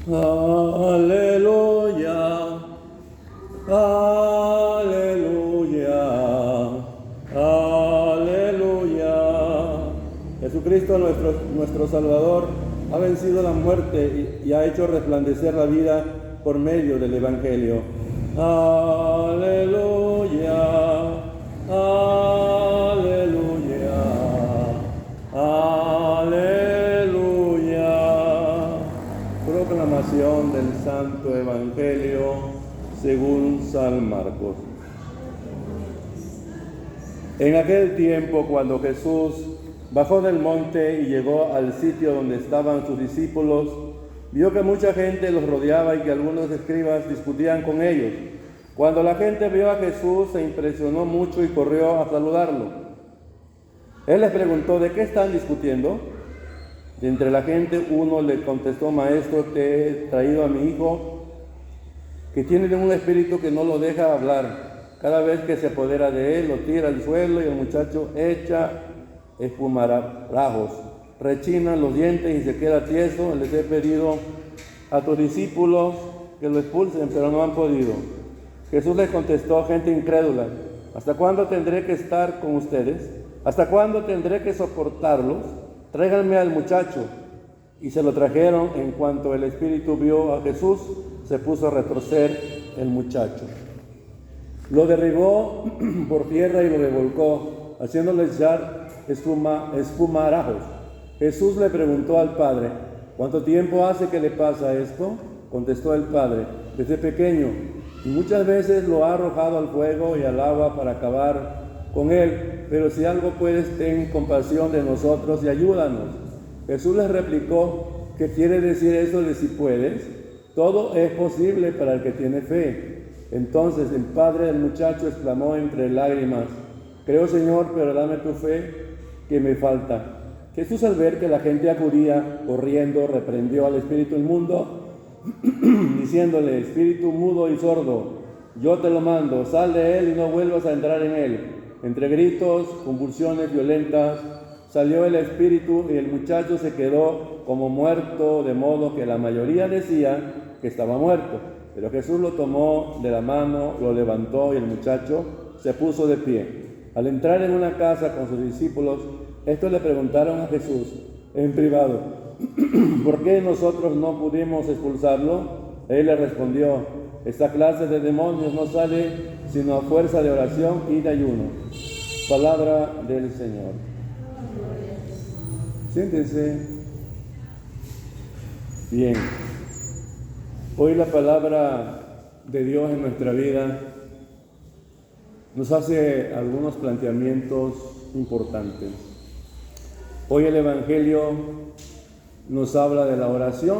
Aleluya, aleluya, aleluya. Jesucristo nuestro Salvador ha vencido la muerte y ha hecho resplandecer la vida por medio del Evangelio. Aleluya, aleluya, aleluya. Proclamación del Santo Evangelio según San Marcos. En aquel tiempo, cuando Jesús bajó del monte y llegó al sitio donde estaban sus discípulos, vio que mucha gente los rodeaba y que algunos escribas discutían con ellos. Cuando la gente vio a Jesús, se impresionó mucho y corrió a saludarlo. Él les preguntó: ¿de qué están discutiendo? De entre la gente uno le contestó: Maestro, te he traído a mi hijo, que tiene un espíritu que no lo deja hablar. Cada vez que se apodera de él, lo tira al suelo y el muchacho echa espumarajos. Rechinan los dientes y se queda tieso. Les he pedido a tus discípulos que lo expulsen, pero no han podido. Jesús les contestó: gente incrédula, ¿hasta cuándo tendré que estar con ustedes? ¿Hasta cuándo tendré que soportarlos? Tráiganme al muchacho. Y se lo trajeron. En cuanto el espíritu vio a Jesús, se puso a retorcer el muchacho. Lo derribó por tierra y lo revolcó, haciéndole echar espumarajos. Jesús le preguntó al padre: ¿cuánto tiempo hace que le pasa esto? Contestó el padre: desde pequeño, y muchas veces lo ha arrojado al fuego y al agua para acabar con él. Pero si algo puedes, ten compasión de nosotros y ayúdanos. Jesús les replicó: ¿qué quiere decir eso de si puedes? Todo es posible para el que tiene fe. Entonces el padre del muchacho exclamó entre lágrimas: creo, Señor, pero dame tu fe que me falta. Jesús, al ver que la gente acudía corriendo, reprendió al espíritu inmundo, diciéndole: espíritu mudo y sordo, yo te lo mando, sal de él y no vuelvas a entrar en él. Entre gritos, convulsiones violentas, salió el espíritu y el muchacho se quedó como muerto, de modo que la mayoría decía que estaba muerto. Pero Jesús lo tomó de la mano, lo levantó y el muchacho se puso de pie. Al entrar en una casa con sus discípulos, estos le preguntaron a Jesús en privado: ¿por qué nosotros no pudimos expulsarlo? Él le respondió: esta clase de demonios no sale sino a fuerza de oración y de ayuno. Palabra del Señor. Siéntense. Bien. Hoy la palabra de Dios en nuestra vida nos hace algunos planteamientos importantes. Hoy el Evangelio nos habla de la oración.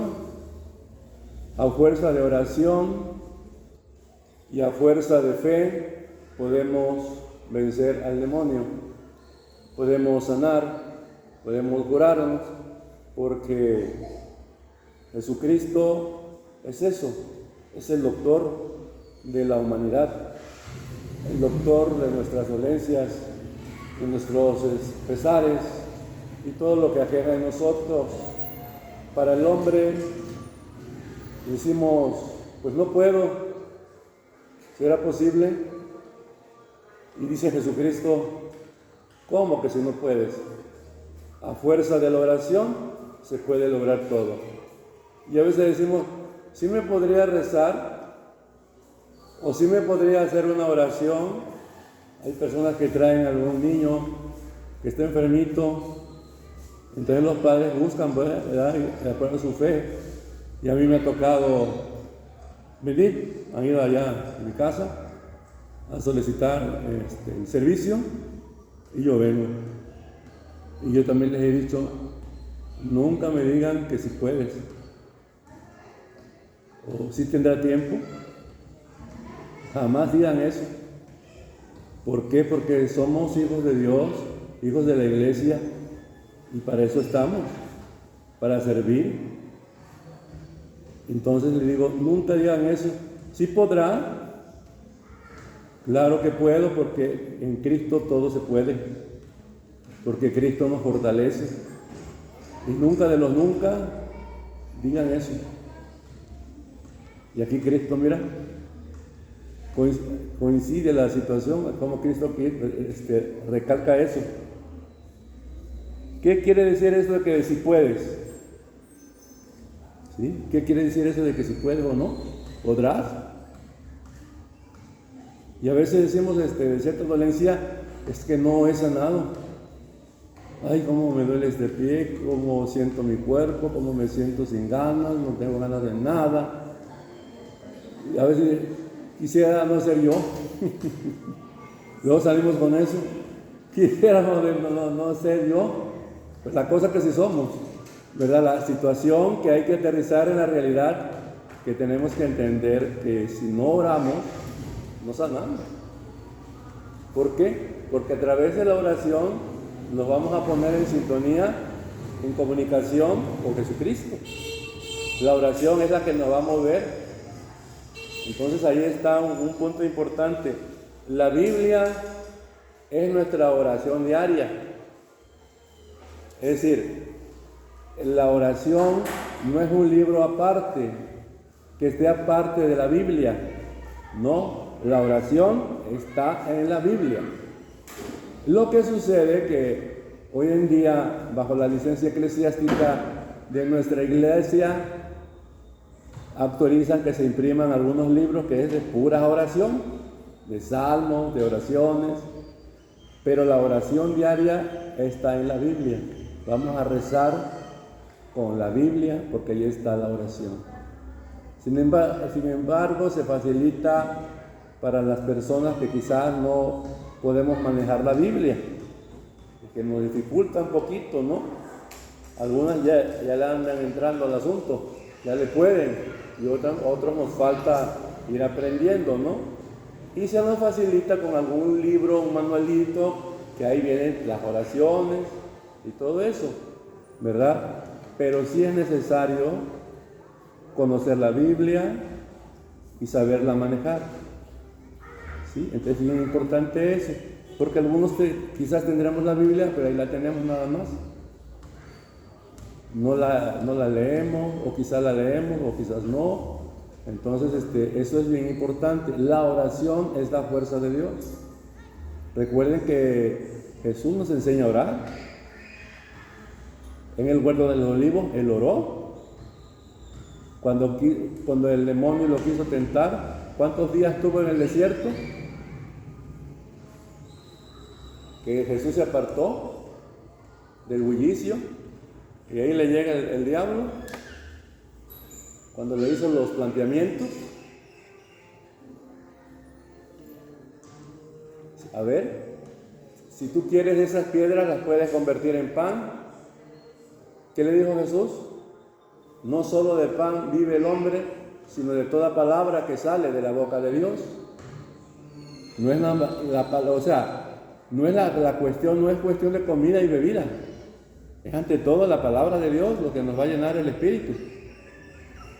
A fuerza de oración y a fuerza de fe podemos vencer al demonio, podemos sanar, podemos curarnos, porque Jesucristo es eso, es el doctor de la humanidad, el doctor de nuestras dolencias, de nuestros pesares y todo lo que aqueja en nosotros. Para el hombre decimos: pues no puedo, ¿será posible? Y dice Jesucristo: ¿cómo que si no puedes? A fuerza de la oración se puede lograr todo. Y a veces decimos: ¿sí me podría rezar? ¿O sí me podría hacer una oración? Hay personas que traen a algún niño que está enfermito, entonces los padres buscan, ¿verdad?, de acuerdo a su fe. Y a mí me ha tocado venir, han ido allá a mi casa a solicitar el servicio, y yo vengo. Y yo también les he dicho: nunca me digan que si puedes, o si tendrá tiempo. Jamás digan eso. ¿Por qué? Porque somos hijos de Dios, hijos de la iglesia, y para eso estamos, para servir. Entonces le digo: nunca digan eso. ¿Sí podrá? Claro que puedo, porque en Cristo todo se puede, porque Cristo nos fortalece. Y nunca de los nunca digan eso. Y aquí Cristo, mira, coincide la situación, como Cristo recalca eso. ¿Qué quiere decir eso de que si puedes? ¿Sí? ¿Qué quiere decir eso de que si puedes o no? ¿Podrás? Y a veces decimos de cierta dolencia, es que no he sanado. Ay, cómo me duele este pie, cómo siento mi cuerpo, cómo me siento sin ganas, no tengo ganas de nada. Y a veces quisiera no ser yo. Luego salimos con eso. Quisiéramos no ser yo. Pues la cosa que sí somos, ¿verdad? La situación que hay que aterrizar en la realidad, que tenemos que entender que si no oramos, no sanamos. ¿Por qué? Porque a través de la oración nos vamos a poner en sintonía, en comunicación con Jesucristo. La oración es la que nos va a mover. Entonces ahí está un punto importante. La Biblia es nuestra oración diaria. Es decir, la oración no es un libro aparte, que esté aparte de la Biblia. No, la oración está en la Biblia. Lo que sucede que hoy en día, bajo la licencia eclesiástica de nuestra iglesia, autorizan que se impriman algunos libros que es de pura oración, de salmos, de oraciones, pero la oración diaria está en la Biblia. Vamos a rezar con la Biblia porque ahí está la oración. Sin embargo, se facilita para las personas que quizás no podemos manejar la Biblia, que nos dificulta un poquito, ¿no? Algunas ya le andan entrando al asunto, ya le pueden, y otros nos falta ir aprendiendo, ¿no? Y se nos facilita con algún libro, un manualito, que ahí vienen las oraciones y todo eso, ¿verdad? Pero sí es necesario conocer la Biblia y saberla manejar, ¿sí? Entonces es bien importante eso, porque algunos quizás tendremos la Biblia, pero ahí la tenemos nada más. No la leemos, o quizás la leemos, o quizás no. Entonces eso es bien importante. La oración es la fuerza de Dios. Recuerden que Jesús nos enseña a orar. En el huerto de los olivos, Él oró. Cuando el demonio lo quiso tentar, ¿cuántos días estuvo en el desierto? Que Jesús se apartó del bullicio, y ahí le llega el diablo, cuando le hizo los planteamientos. A ver, si tú quieres esas piedras, las puedes convertir en pan. ¿Qué le dijo Jesús? No solo de pan vive el hombre, sino de toda palabra que sale de la boca de Dios. No es la cuestión, no es cuestión de comida y bebida. Es ante todo la palabra de Dios lo que nos va a llenar el espíritu.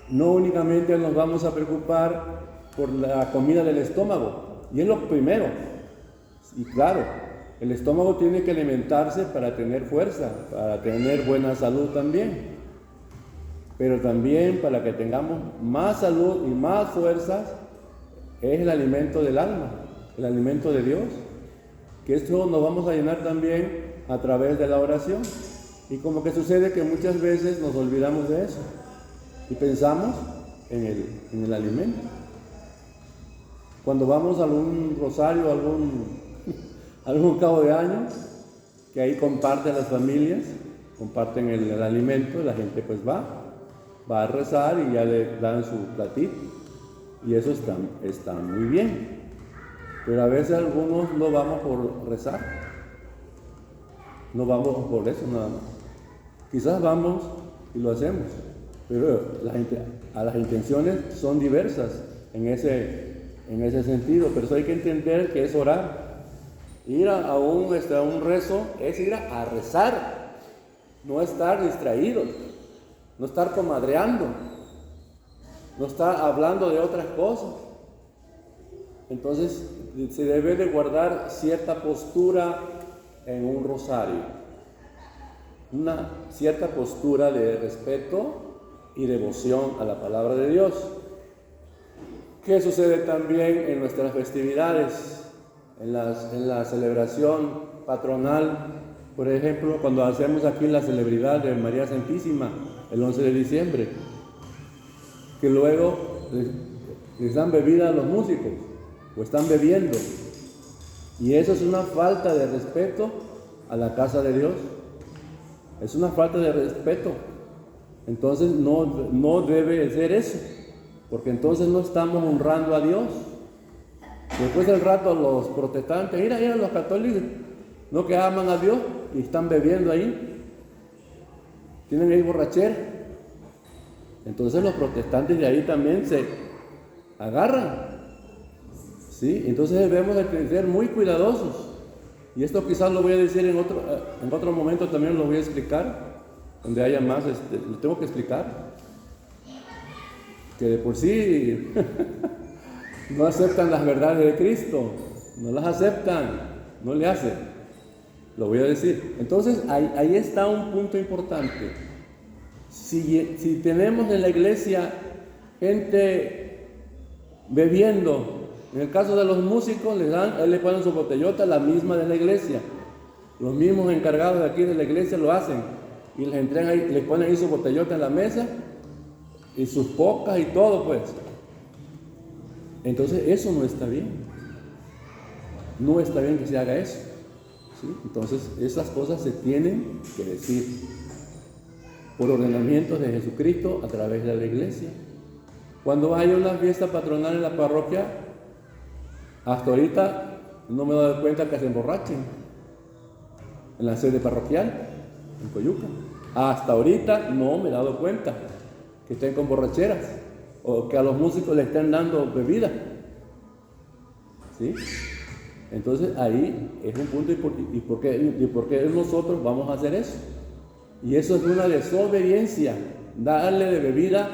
No únicamente nos vamos a preocupar por la comida del estómago, y es lo primero. Y claro, el estómago tiene que alimentarse para tener fuerza, para tener buena salud también. Pero también para que tengamos más salud y más fuerzas, es el alimento del alma, el alimento de Dios. Que esto nos vamos a llenar también a través de la oración. Y como que sucede que muchas veces nos olvidamos de eso y pensamos en el alimento. Cuando vamos a algún rosario, algún cabo de año, que ahí comparten las familias, comparten el alimento, la gente pues va a rezar y ya le dan su platito, y eso está muy bien. Pero a veces algunos no vamos por rezar, no vamos por eso nada más. Quizás vamos y lo hacemos, pero las intenciones son diversas en ese sentido. Pero eso hay que entender que es orar. Ir a un rezo es ir a rezar, no estar distraídos, no estar comadreando, no estar hablando de otras cosas. Entonces se debe de guardar cierta postura en un rosario, una cierta postura de respeto y devoción a la palabra de Dios. ¿Qué sucede también en nuestras festividades? En la celebración patronal, por ejemplo, cuando hacemos aquí la celebridad de María Santísima, el 11 de diciembre, que luego les dan bebida a los músicos, o están bebiendo. Y eso es una falta de respeto a la casa de Dios. Es una falta de respeto. Entonces no debe ser eso, porque entonces no estamos honrando a Dios. Después del rato los protestantes, mira los católicos, no, que aman a Dios y están bebiendo ahí, tienen ahí borrachera. Entonces los protestantes de ahí también se agarran, ¿sí? Entonces debemos de ser muy cuidadosos. Y esto quizás lo voy a decir en otro momento, también lo voy a explicar, donde haya más, lo tengo que explicar, que de por sí no aceptan las verdades de Cristo, no las aceptan, no le hacen, lo voy a decir. Entonces ahí está un punto importante. Si tenemos en la iglesia gente bebiendo, en el caso de los músicos, le ponen su botellota, la misma de la iglesia. Los mismos encargados de aquí de la iglesia lo hacen. Y les entregan ahí, les ponen ahí su botellota en la mesa, y sus pocas y todo, pues. Entonces eso no está bien. No está bien que se haga eso, ¿sí? Entonces esas cosas se tienen que decir por ordenamiento de Jesucristo a través de la iglesia. Cuando hay una fiesta patronal en la parroquia, hasta ahorita no me he dado cuenta que se emborrachen en la sede parroquial, en Coyuca. Hasta ahorita no me he dado cuenta que estén con borracheras o que a los músicos le estén dando bebida, ¿sí? Entonces ahí es un punto. ¿Y por qué nosotros vamos a hacer eso? Y eso es una desobediencia, darle de bebida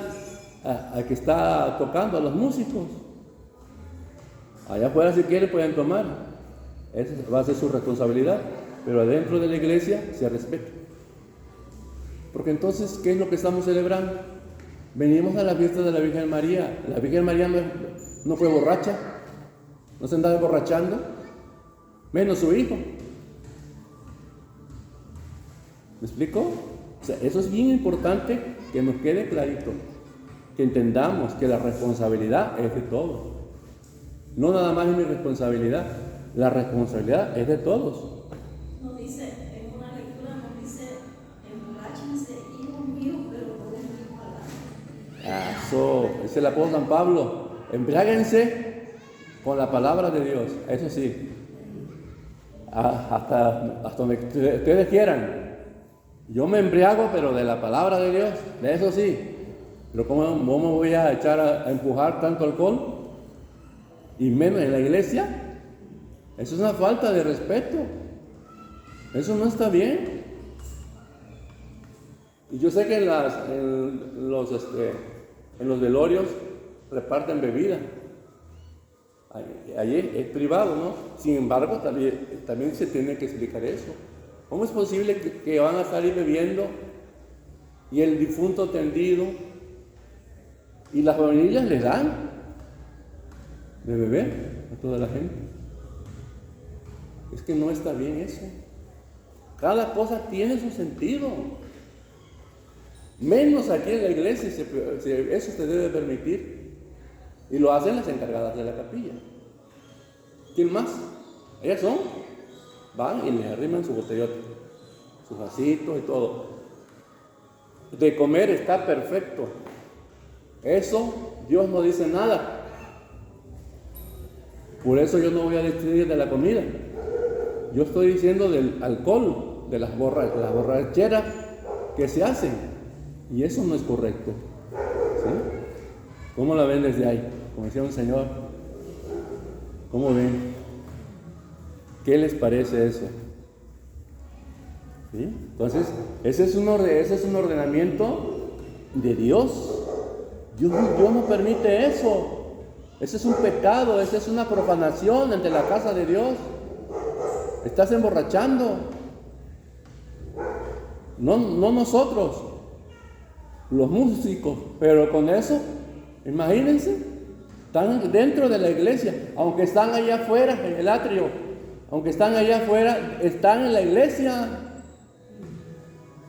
al que está tocando, a los músicos. Allá afuera si quieren pueden tomar, esa va a ser su responsabilidad, pero adentro de la iglesia se respeta. Porque entonces, ¿qué es lo que estamos celebrando? Venimos a la fiesta de la Virgen María. La Virgen María no fue borracha, no se andaba emborrachando, menos su hijo. ¿Me explico? O sea, eso es bien importante que nos quede clarito, que entendamos que la responsabilidad es de todos. No nada más es mi responsabilidad, la responsabilidad es de todos. No dice, en una lectura no dice, emborráchense, hijos míos, pero no de mi palabra. Eso es el apóstol San Pablo, embriáguense con la palabra de Dios, eso sí, hasta donde ustedes quieran. Yo me embriago, pero de la palabra de Dios, de eso sí. Pero ¿cómo me voy a echar a empujar tanto alcohol? Y menos en la iglesia. Eso es una falta de respeto. Eso no está bien. Y yo sé que en los velorios reparten bebida. Allí es privado, ¿no? Sin embargo, también se tiene que explicar eso. ¿Cómo es posible que van a salir bebiendo y el difunto tendido y las familias les dan de beber a toda la gente? Es que no está bien eso. Cada cosa tiene su sentido. Menos aquí en la iglesia eso se debe permitir. Y lo hacen las encargadas de la capilla. ¿Quién más? Ellas son. Van y le arriman su botellota, sus vasitos y todo. De comer está perfecto. Eso Dios no dice nada. Por eso yo no voy a decir de la comida. Yo estoy diciendo del alcohol, de las borracheras que se hacen. Y eso no es correcto, ¿sí? ¿Cómo la ven desde ahí? Como decía un señor, ¿cómo ven? ¿Qué les parece eso? ¿Sí? Entonces, ese es un ordenamiento de Dios. Dios no permite eso. Ese es un pecado, esa es una profanación ante la casa de Dios. Estás emborrachando. No nosotros, los músicos, pero con eso, imagínense, están dentro de la iglesia, aunque están allá afuera, en el atrio, aunque están allá afuera, están en la iglesia.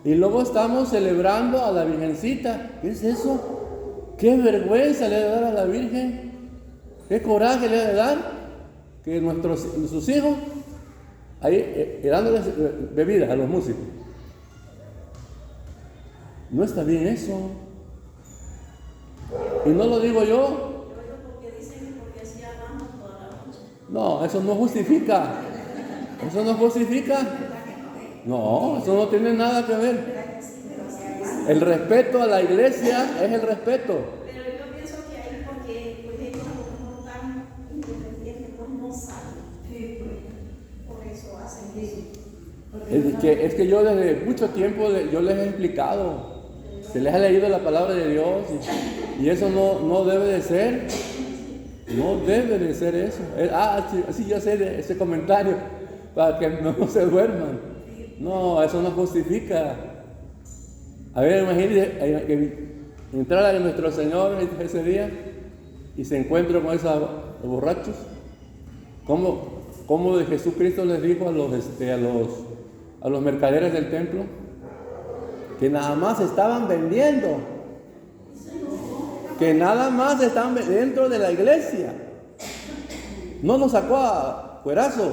Y luego estamos celebrando a la Virgencita. ¿Qué es eso? ¿Qué vergüenza le ha de dar a la Virgen? ¿Qué coraje le ha de dar? Que sus hijos, ahí dándoles bebida a los músicos. No está bien eso. Y no lo digo yo. No, eso no justifica. Eso no justifica. No, eso no tiene nada que ver. El respeto a la iglesia es el respeto. Pero yo pienso que ahí porque pues ellos no están independientes, pues no saben. Por eso hacen eso. Es que yo desde mucho tiempo yo les he explicado. Se les ha leído la palabra de Dios y eso no debe de ser. No debe de ser eso. Sí, yo sé de ese comentario para que no se duerman. No, eso no justifica. A ver, imagínense entrar a nuestro Señor ese día y se encuentra con esos borrachos. ¿Cómo de Jesucristo les dijo a los mercaderes del templo? Que nada más estaban vendiendo. Que nada más estaban dentro de la iglesia. No los sacó a cuerazo.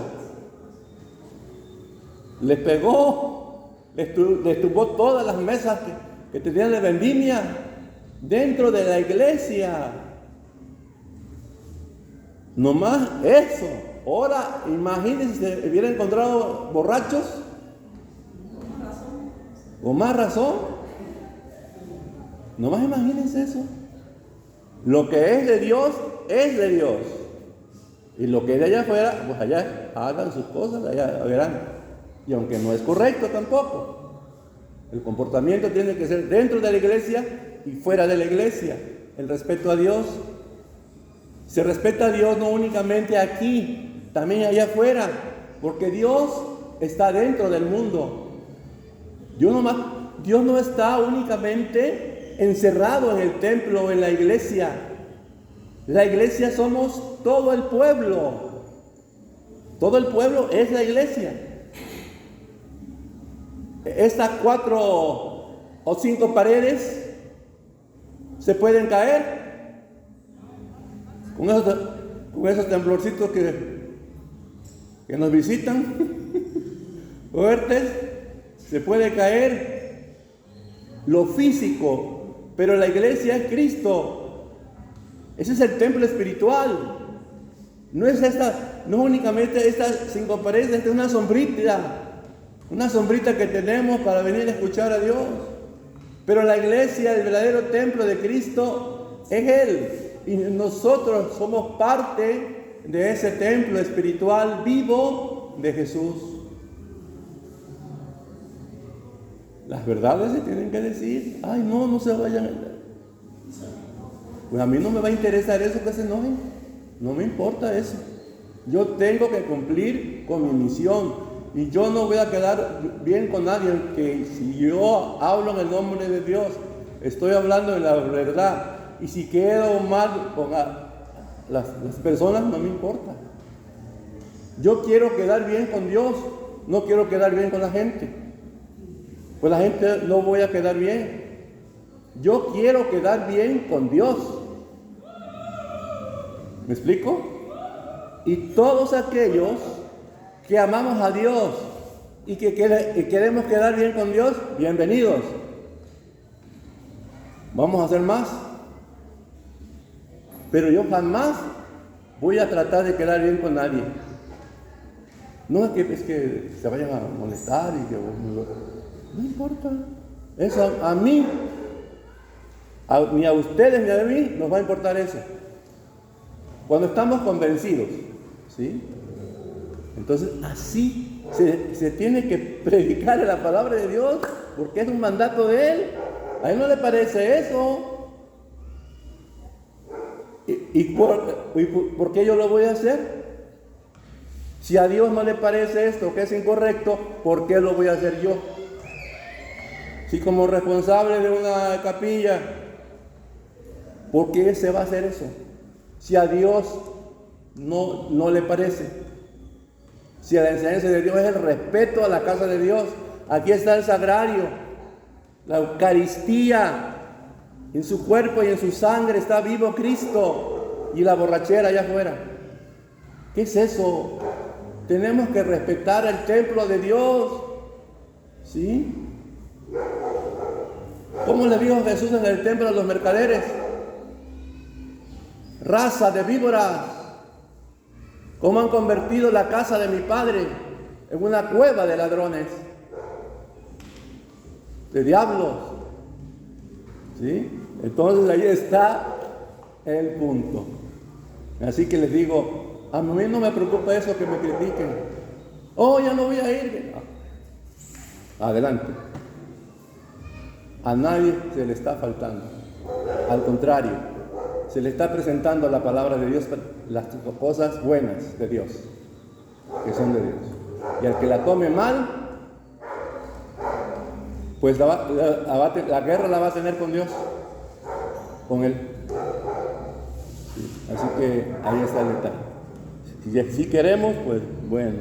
Les pegó, les tumbó todas las mesas que tenían de vendimia dentro de la iglesia. Nomás eso. Ahora, imagínense si se hubiera encontrado borrachos. Con más razón. Nomás imagínense eso. Lo que es de Dios, es de Dios. Y lo que es de allá afuera, pues allá hagan sus cosas, allá verán. Y aunque no es correcto tampoco, el comportamiento tiene que ser dentro de la iglesia y fuera de la iglesia. El respeto a Dios. Se respeta a Dios no únicamente aquí, también allá afuera, porque Dios está dentro del mundo. Dios no está únicamente encerrado en el templo o en la iglesia. La iglesia somos todo el pueblo. Todo el pueblo es la iglesia. Estas 4 o 5 paredes se pueden caer con esos temblorcitos que nos visitan fuertes. Se puede caer lo físico, pero la iglesia es Cristo. Ese es el templo espiritual. No es únicamente estas 5 paredes, esta es una sombrita que tenemos para venir a escuchar a Dios. Pero la iglesia, el verdadero templo de Cristo, es Él. Y nosotros somos parte de ese templo espiritual vivo de Jesús. Las verdades se tienen que decir. Ay, no se vayan. Pues a mí no me va a interesar eso, que se enojen. No me importa eso. Yo tengo que cumplir con mi misión. Y yo no voy a quedar bien con nadie. Que si yo hablo en el nombre de Dios, estoy hablando de la verdad. Y si quedo mal con las personas, no me importa. Yo quiero quedar bien con Dios. No quiero quedar bien con la gente. Pues la gente no voy a quedar bien. Yo quiero quedar bien con Dios. ¿Me explico? Y todos aquellos que amamos a Dios y que queremos quedar bien con Dios, bienvenidos. Vamos a hacer más. Pero yo jamás voy a tratar de quedar bien con nadie. No es que se vayan a molestar y que no importa. Eso a mí, ni a ustedes ni a mí nos va a importar eso. Cuando estamos convencidos, ¿sí? Entonces así se tiene que predicar la palabra de Dios, porque es un mandato de Él. A Él no le parece eso. ¿Y por qué yo lo voy a hacer? Si a Dios no le parece esto, que es incorrecto, ¿por qué lo voy a hacer yo? Si como responsable de una capilla, ¿por qué se va a hacer eso? si a Dios no le parece? Si la enseñanza de Dios es el respeto a la casa de Dios. Aquí está el sagrario, la Eucaristía. En su cuerpo y en su sangre está vivo Cristo, y la borrachera allá afuera. ¿Qué es eso? Tenemos que respetar el templo de Dios. ¿Sí? ¿Cómo le dijo Jesús en el templo a los mercaderes? Raza de víboras, ¿cómo han convertido la casa de mi Padre en una cueva de ladrones, de diablos? ¿Sí? Entonces ahí está el punto. Así que les digo, a mí no me preocupa eso que me critiquen. Oh, ya no voy a ir. Adelante. A nadie se le está faltando. Al contrario, se le está presentando la palabra de Dios, las cosas buenas de Dios, que son de Dios. Y al que la tome mal, pues la guerra la va a tener con Dios, con Él. Sí, así que ahí está el detalle. Si queremos, pues bueno.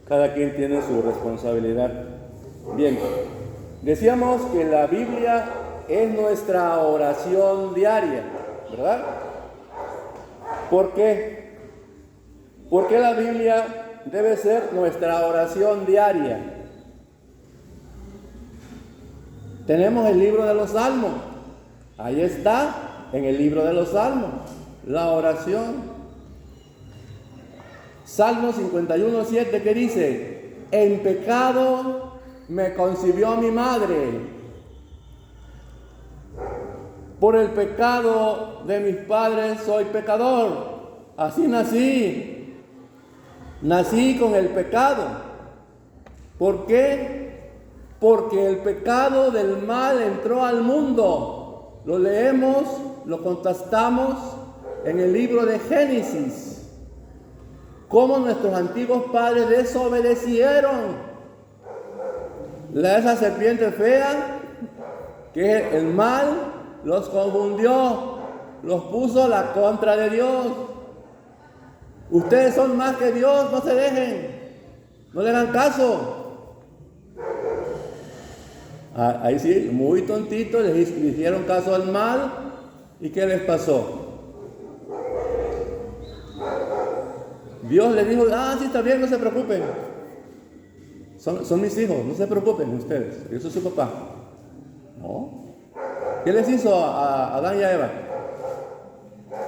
Cada quien tiene su responsabilidad. Bien, decíamos que la Biblia es nuestra oración diaria, ¿verdad? ¿Por qué? ¿Por qué la Biblia debe ser nuestra oración diaria? Tenemos el libro de los Salmos. Ahí está, en el libro de los Salmos, la oración. Salmo 51:7, que dice: en pecado me concibió mi madre. Por el pecado de mis padres soy pecador. Así nací. Nací con el pecado. ¿Por qué? Porque el pecado del mal entró al mundo. Lo leemos, lo contrastamos en el libro de Génesis. Cómo nuestros antiguos padres desobedecieron. Esa serpiente fea, que es el mal, los confundió, los puso a la contra de Dios. Ustedes son más que Dios, no se dejen, no le hagan caso. Ahí sí, muy tontitos, le hicieron caso al mal. ¿Y qué les pasó? Dios les dijo: sí, está bien, no se preocupen. Son mis hijos, no se preocupen ustedes, yo soy su papá. ¿No? ¿Qué les hizo a Adán y a Eva?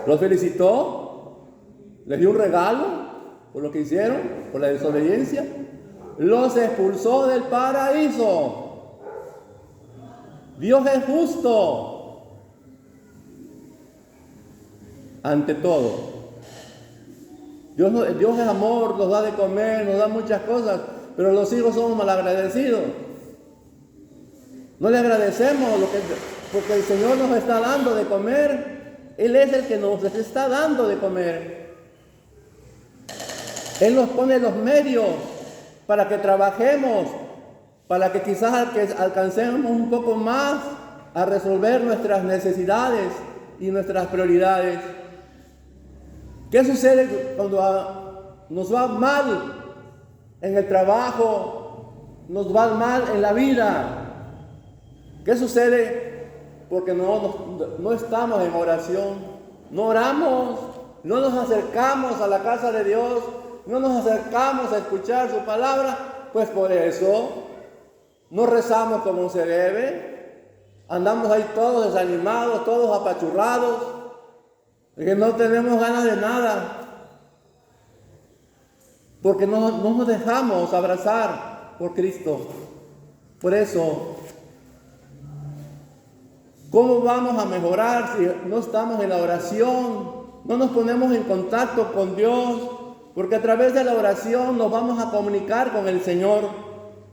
¿Los felicitó? ¿Les dio un regalo por lo que hicieron, por la desobediencia? Los expulsó del paraíso. Dios es justo ante todo. Dios es amor, nos da de comer, nos da muchas cosas, pero los hijos somos malagradecidos. No le agradecemos porque el Señor nos está dando de comer. Él es el que nos está dando de comer. Él nos pone los medios para que trabajemos, para que quizás alcancemos un poco más a resolver nuestras necesidades y nuestras prioridades. ¿Qué sucede cuando nos va mal en el trabajo, nos va mal en la vida? ¿Qué sucede? Porque no estamos en oración, no oramos, no nos acercamos a la casa de Dios, no nos acercamos a escuchar su palabra. Pues por eso no rezamos como se debe, andamos ahí todos desanimados, todos apachurrados, porque no tenemos ganas de nada, porque no nos dejamos abrazar por Cristo. Por eso, ¿cómo vamos a mejorar si no estamos en la oración? No nos ponemos en contacto con Dios, porque a través de la oración nos vamos a comunicar con el Señor,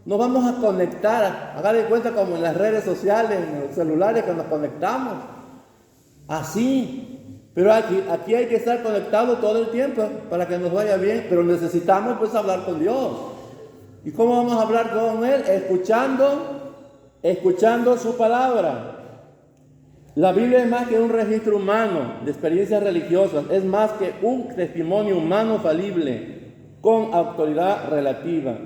nos vamos a conectar. Hagan de cuenta como en las redes sociales, en los celulares, que nos conectamos. Así. Pero aquí hay que estar conectados todo el tiempo para que nos vaya bien, pero necesitamos pues hablar con Dios. ¿Y cómo vamos a hablar con Él? Escuchando su palabra. La Biblia es más que un registro humano de experiencias religiosas, es más que un testimonio humano falible con autoridad relativa.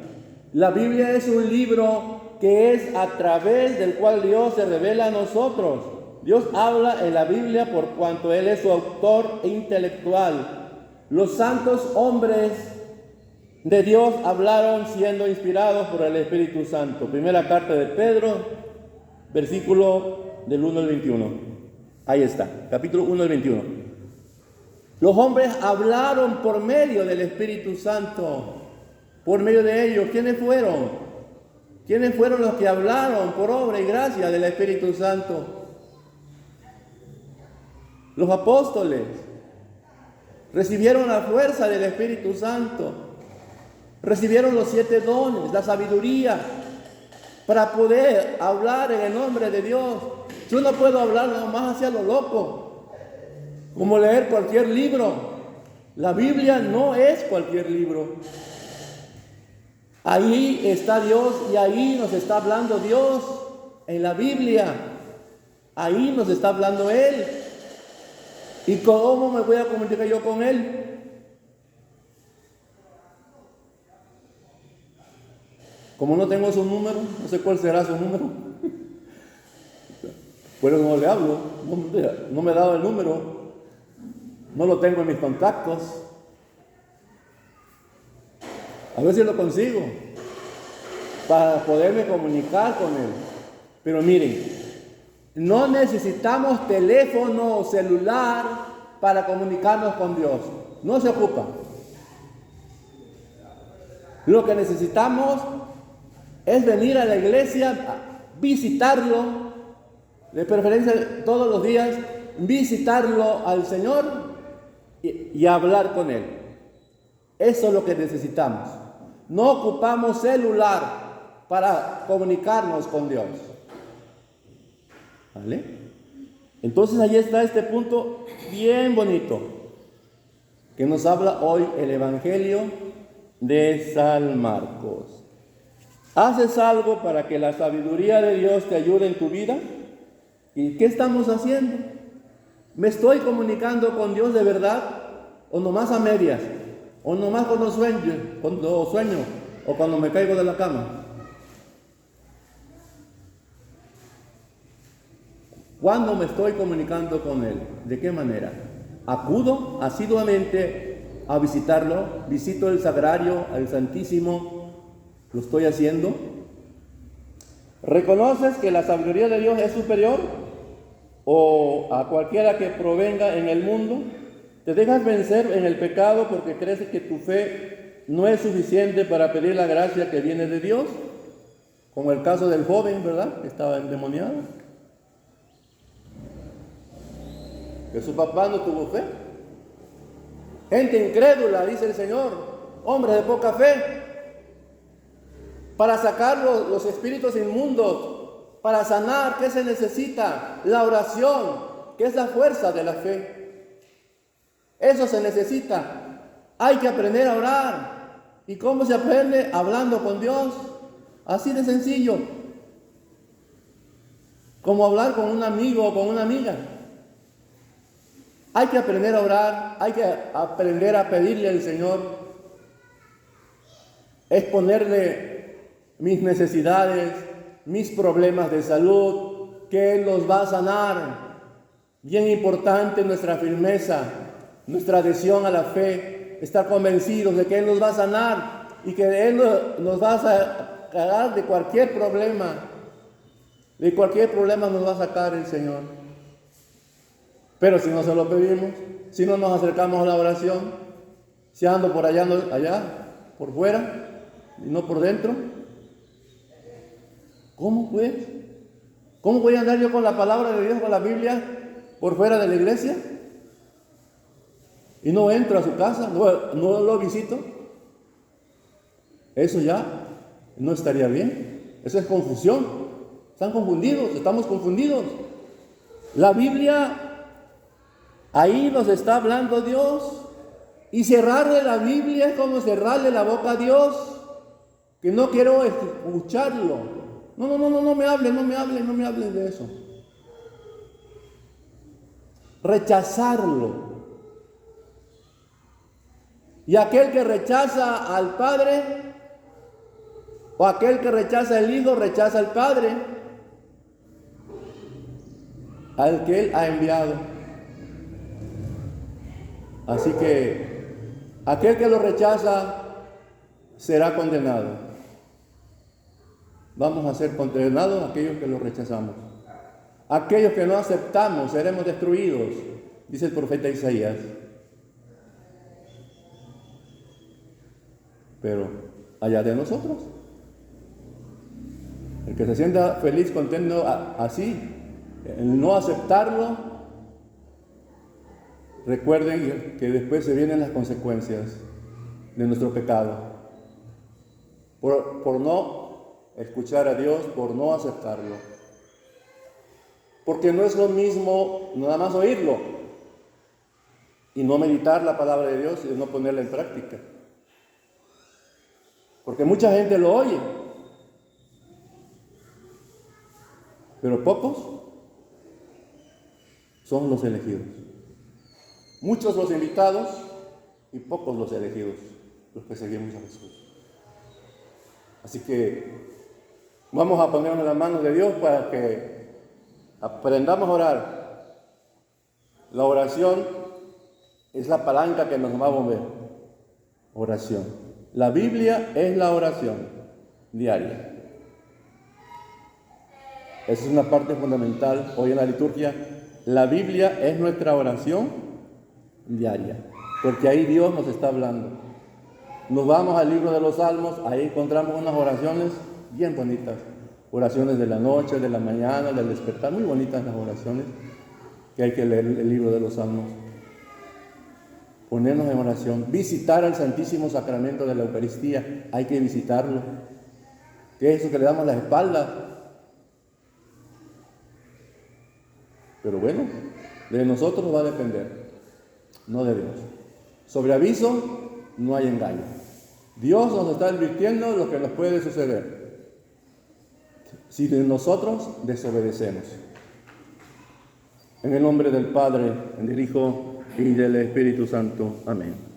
La Biblia es un libro que es a través del cual Dios se revela a nosotros. Dios habla en la Biblia por cuanto Él es su autor intelectual. Los santos hombres de Dios hablaron siendo inspirados por el Espíritu Santo. Primera carta de Pedro, versículo del 1 al 21. Ahí está, capítulo 1 al 21. Los hombres hablaron por medio del Espíritu Santo. Por medio de ellos, ¿quiénes fueron? ¿Quiénes fueron los que hablaron por obra y gracia del Espíritu Santo? Los apóstoles recibieron la fuerza del Espíritu Santo, recibieron los 7 dones, la sabiduría, para poder hablar en el nombre de Dios. Yo no puedo hablar nomás hacia lo loco, como leer cualquier libro. La Biblia no es cualquier libro. Ahí está Dios y ahí nos está hablando Dios en la Biblia. Ahí nos está hablando Él. ¿Y cómo me voy a comunicar yo con Él? Como no tengo su número, no sé cuál será su número. Pero no le hablo, no me he dado el número, no lo tengo en mis contactos. A ver si lo consigo para poderme comunicar con Él. Pero miren, no necesitamos teléfono o celular para comunicarnos con Dios. No se ocupa. Lo que necesitamos es venir a la iglesia, visitarlo, de preferencia todos los días, visitarlo al Señor y hablar con Él. Eso es lo que necesitamos. No ocupamos celular para comunicarnos con Dios. ¿Vale? Entonces ahí está este punto bien bonito que nos habla hoy el Evangelio de San Marcos. ¿Haces algo para que la sabiduría de Dios te ayude en tu vida? ¿Y qué estamos haciendo? ¿Me estoy comunicando con Dios de verdad? ¿O nomás a medias? ¿O nomás cuando sueño? ¿O cuando me caigo de la cama? ¿Cuándo me estoy comunicando con Él? ¿De qué manera? ¿Acudo asiduamente a visitarlo? ¿Visito el sagrario, al Santísimo? ¿Lo estoy haciendo? ¿Reconoces que la sabiduría de Dios es superior o a cualquiera que provenga en el mundo? ¿Te dejas vencer en el pecado porque crees que tu fe no es suficiente para pedir la gracia que viene de Dios? Como el caso del joven, ¿verdad? Que estaba endemoniado. Que su papá no tuvo fe. Gente incrédula, dice el Señor, hombres de poca fe. Para sacar los espíritus inmundos, para sanar, ¿qué se necesita? La oración, que es la fuerza de la fe. Eso se necesita. Hay que aprender a orar. ¿Y cómo se aprende? Hablando con Dios. Así de sencillo. Como hablar con un amigo o con una amiga. Hay que aprender a orar, hay que aprender a pedirle al Señor, exponerle mis necesidades, mis problemas de salud, que Él los va a sanar. Bien importante nuestra firmeza, nuestra adhesión a la fe, estar convencidos de que Él nos va a sanar y que Él nos va a sacar de cualquier problema. De cualquier problema nos va a sacar el Señor. Pero si no se lo pedimos, si no nos acercamos a la oración, si ando por allá, por fuera y no por dentro, ¿cómo pues? ¿Cómo voy a andar yo con la palabra de Dios, con la Biblia, por fuera de la iglesia? Y no entro a su casa, no lo visito. Eso ya no estaría bien. Eso es confusión. Están confundidos, estamos confundidos. La Biblia, ahí nos está hablando Dios. Y cerrarle la Biblia es como cerrarle la boca a Dios, que no quiero escucharlo. No me hablen de eso. rechazarlo. Y aquel que rechaza al Padre, o aquel que rechaza al Hijo, rechaza al Padre, al que Él ha enviado. Así que aquel que lo rechaza será condenado. Vamos a ser condenados aquellos que lo rechazamos. Aquellos que no aceptamos seremos destruidos, dice el profeta Isaías. Pero allá de nosotros, el que se sienta feliz, contento así, el no aceptarlo, recuerden que después se vienen las consecuencias de nuestro pecado, por no escuchar a Dios, por no aceptarlo. Porque no es lo mismo nada más oírlo y no meditar la palabra de Dios y no ponerla en práctica. Porque mucha gente lo oye, pero pocos son los elegidos. Muchos los invitados y pocos los elegidos, los que seguimos a Jesús. Así que vamos a ponernos en las manos de Dios para que aprendamos a orar. La oración es la palanca que nos va a mover. Oración. La Biblia es la oración diaria. Esa es una parte fundamental hoy en la liturgia. La Biblia es nuestra oración diaria, porque ahí Dios nos está hablando. Nos vamos al libro de los Salmos, ahí encontramos unas oraciones bien bonitas. Oraciones de la noche, de la mañana, del despertar, muy bonitas las oraciones que hay que leer el libro de los Salmos. Ponernos en oración, visitar al Santísimo Sacramento de la Eucaristía, hay que visitarlo. ¿Qué es eso que le damos la espalda? Pero bueno, de nosotros va a depender, no de Dios. Sobre aviso no hay engaño. Dios nos está advirtiendo lo que nos puede suceder si nosotros desobedecemos. En el nombre del Padre, del Hijo y del Espíritu Santo. Amén.